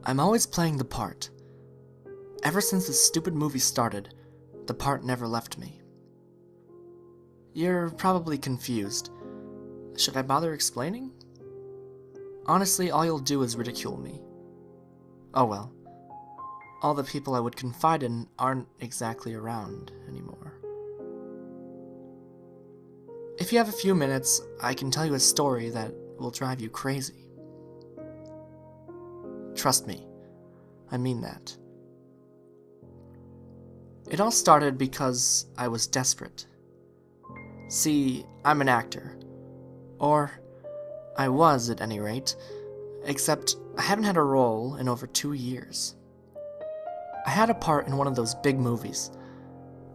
I'm always playing the part. Ever since this stupid movie started, the part never left me. You're probably confused. Should I bother explaining? Honestly, all you'll do is ridicule me. Oh well. All the people I would confide in aren't exactly around anymore. If you have a few minutes, I can tell you a story that will drive you crazy. Trust me, I mean that. It all started because I was desperate. See, I'm an actor. Or, I was at any rate, except I haven't had a role in over 2 years. I had a part in one of those big movies.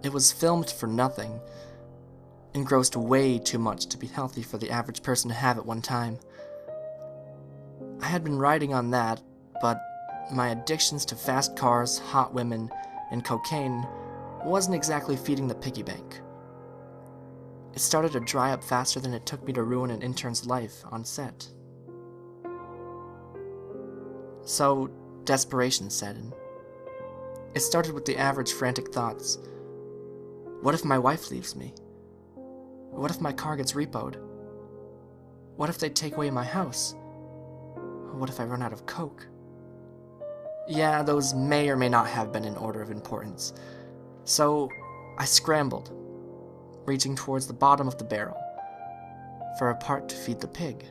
It was filmed for nothing, and grossed way too much to be healthy for the average person to have at one time. I had been riding on that, but my addictions to fast cars, hot women, and cocaine wasn't exactly feeding the piggy bank. It started to dry up faster than it took me to ruin an intern's life on set. So, desperation set in. It started with the average frantic thoughts. What if my wife leaves me? What if my car gets repoed? What if they take away my house? What if I run out of coke? Yeah, those may or may not have been in order of importance. So, I scrambled, reaching towards the bottom of the barrel, for a part to feed the pig.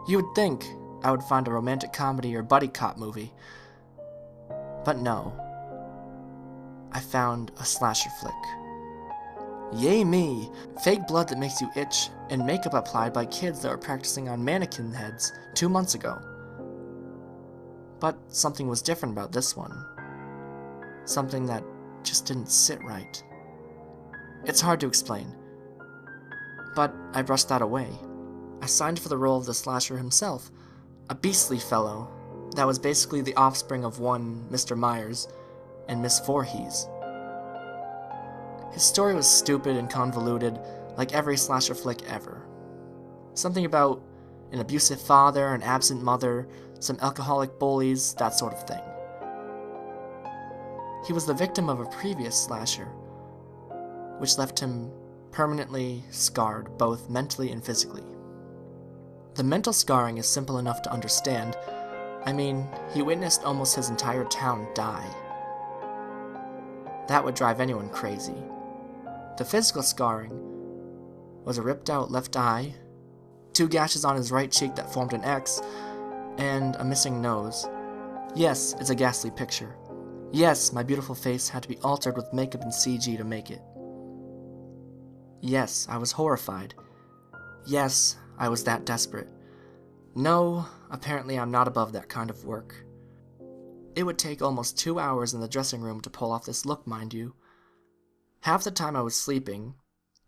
You would think I would find a romantic comedy or buddy cop movie, but no. I found a slasher flick. Yay me! Fake blood that makes you itch, and makeup applied by kids that were practicing on mannequin heads 2 months ago. But something was different about this one. Something that just didn't sit right. It's hard to explain. But I brushed that away. I signed for the role of the slasher himself, a beastly fellow that was basically the offspring of one Mr. Myers and Miss Voorhees. His story was stupid and convoluted, like every slasher flick ever. Something about an abusive father, an absent mother, some alcoholic bullies, that sort of thing. He was the victim of a previous slasher, which left him permanently scarred, both mentally and physically. The mental scarring is simple enough to understand. I mean, he witnessed almost his entire town die. That would drive anyone crazy. The physical scarring was a ripped out left eye, 2 gashes on his right cheek that formed an X, and a missing nose. Yes, it's a ghastly picture. Yes, my beautiful face had to be altered with makeup and CG to make it. Yes, I was horrified. Yes, I was that desperate. No, apparently I'm not above that kind of work. It would take almost 2 hours in the dressing room to pull off this look, mind you. Half the time I was sleeping,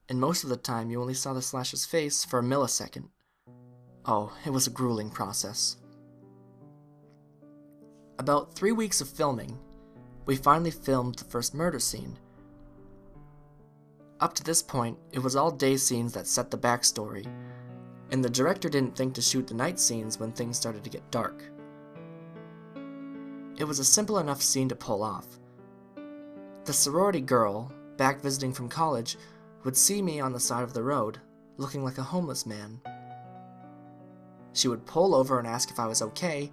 and most of the time you only saw the slasher's face for a millisecond. Oh, it was a grueling process. About 3 weeks of filming, we finally filmed the first murder scene. Up to this point, it was all day scenes that set the backstory, and the director didn't think to shoot the night scenes when things started to get dark. It was a simple enough scene to pull off. The sorority girl, back visiting from college, would see me on the side of the road, looking like a homeless man. She would pull over and ask if I was okay,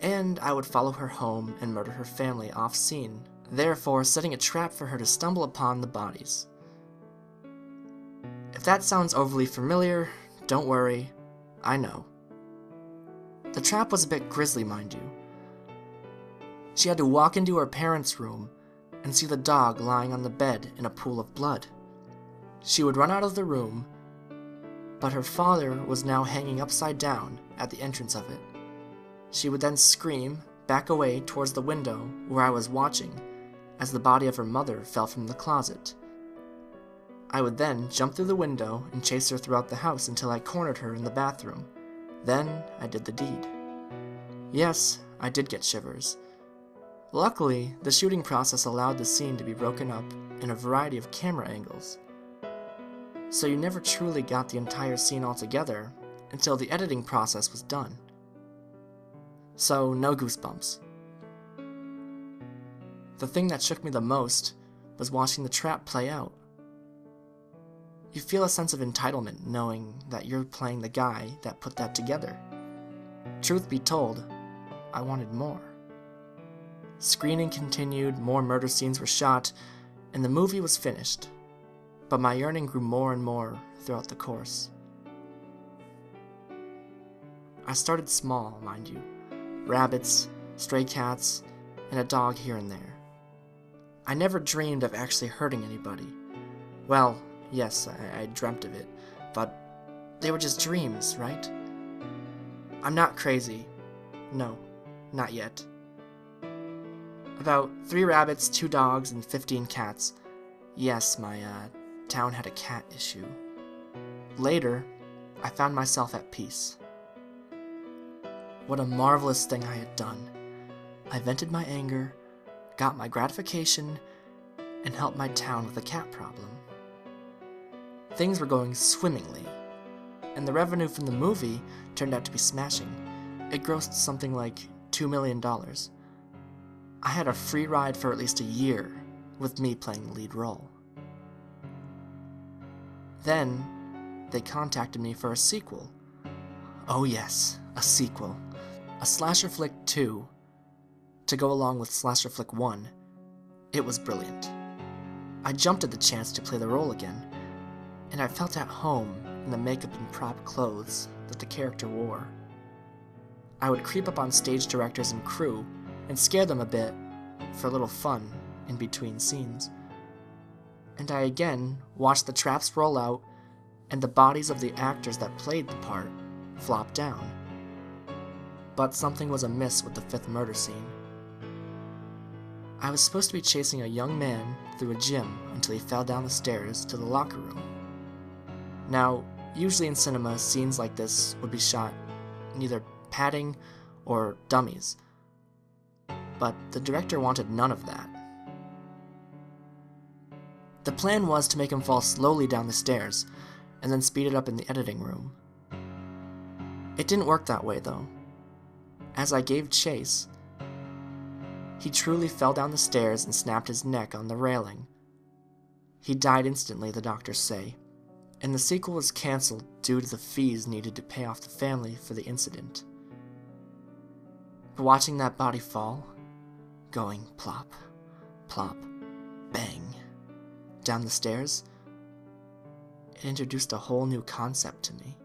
and I would follow her home and murder her family off-scene, therefore setting a trap for her to stumble upon the bodies. If that sounds overly familiar, don't worry, I know. The trap was a bit grisly, mind you. She had to walk into her parents' room and see the dog lying on the bed in a pool of blood. She would run out of the room, but her father was now hanging upside down at the entrance of it. She would then scream, back away towards the window where I was watching, as the body of her mother fell from the closet. I would then jump through the window and chase her throughout the house until I cornered her in the bathroom. Then I did the deed. Yes, I did get shivers. Luckily, the shooting process allowed the scene to be broken up in a variety of camera angles, so you never truly got the entire scene all together until the editing process was done. so no goosebumps. The thing that shook me the most was watching the trap play out. You feel a sense of entitlement knowing that you're playing the guy that put that together. Truth be told, I wanted more. Screening continued, more murder scenes were shot, and the movie was finished. But my yearning grew more and more throughout the course. I started small, mind you. Rabbits, stray cats, and a dog here and there. I never dreamed of actually hurting anybody. Well, yes, I dreamt of it, but they were just dreams, right? I'm not crazy. No, not yet. About 3 rabbits, 2 dogs, and 15 cats. Yes, my town had a cat issue. Later, I found myself at peace. What a marvelous thing I had done. I vented my anger, got my gratification, and helped my town with the cat problem. Things were going swimmingly, and the revenue from the movie turned out to be smashing. It grossed something like $2 million. I had a free ride for at least a year, with me playing the lead role. Then, they contacted me for a sequel. Oh yes, a sequel. A slasher flick 2, to go along with slasher flick 1. It was brilliant. I jumped at the chance to play the role again, and I felt at home in the makeup and prop clothes that the character wore. I would creep up on stage directors and crew and scare them a bit for a little fun in between scenes. And I again watched the traps roll out and the bodies of the actors that played the part flop down. But something was amiss with the 5th murder scene. I was supposed to be chasing a young man through a gym until he fell down the stairs to the locker room. Now, usually in cinema, scenes like this would be shot in either padding or dummies, but the director wanted none of that. The plan was to make him fall slowly down the stairs, and then speed it up in the editing room. It didn't work that way, though. As I gave chase, he truly fell down the stairs and snapped his neck on the railing. He died instantly, the doctors say, and the sequel was cancelled due to the fees needed to pay off the family for the incident. But watching that body fall, going plop, plop, bang, down the stairs, it introduced a whole new concept to me,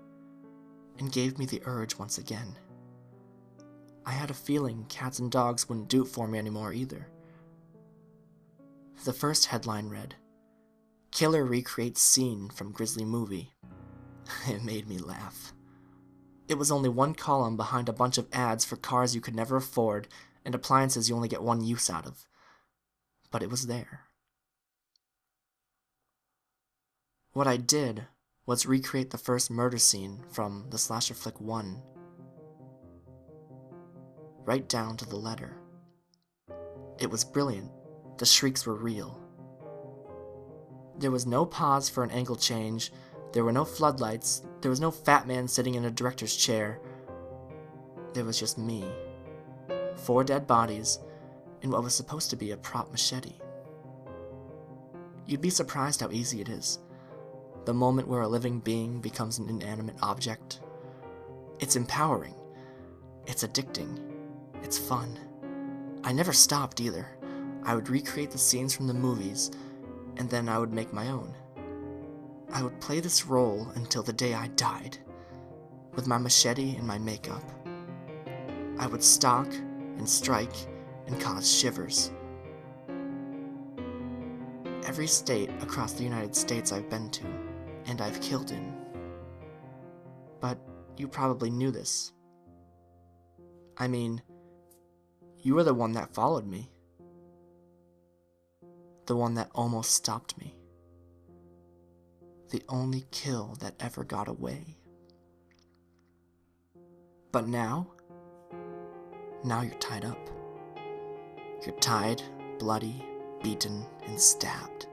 and gave me the urge once again. I had a feeling cats and dogs wouldn't do it for me anymore either. The first headline read, "Killer recreates scene from Grisly movie." It made me laugh. It was only one column behind a bunch of ads for cars you could never afford and appliances you only get one use out of. But it was there. What I did was recreate the first murder scene from the slasher flick 1. Right down to the letter. It was brilliant. The shrieks were real. There was no pause for an angle change, there were no floodlights, there was no fat man sitting in a director's chair. There was just me. 4 dead bodies, and what was supposed to be a prop machete. You'd be surprised how easy it is. The moment where a living being becomes an inanimate object. It's empowering. It's addicting. It's fun. I never stopped either. I would recreate the scenes from the movies, and then I would make my own. I would play this role until the day I died, with my machete and my makeup. I would stalk and strike and cause shivers. Every state across the United States I've been to, and I've killed in. But you probably knew this. I mean, you were the one that followed me. The one that almost stopped me. The only kill that ever got away. But now you're tied up. You're tied, bloody, beaten, and stabbed.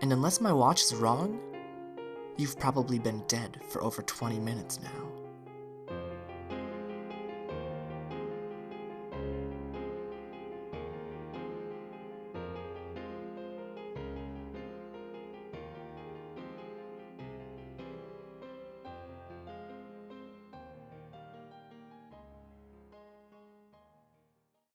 And unless my watch is wrong, you've probably been dead for over 20 minutes now.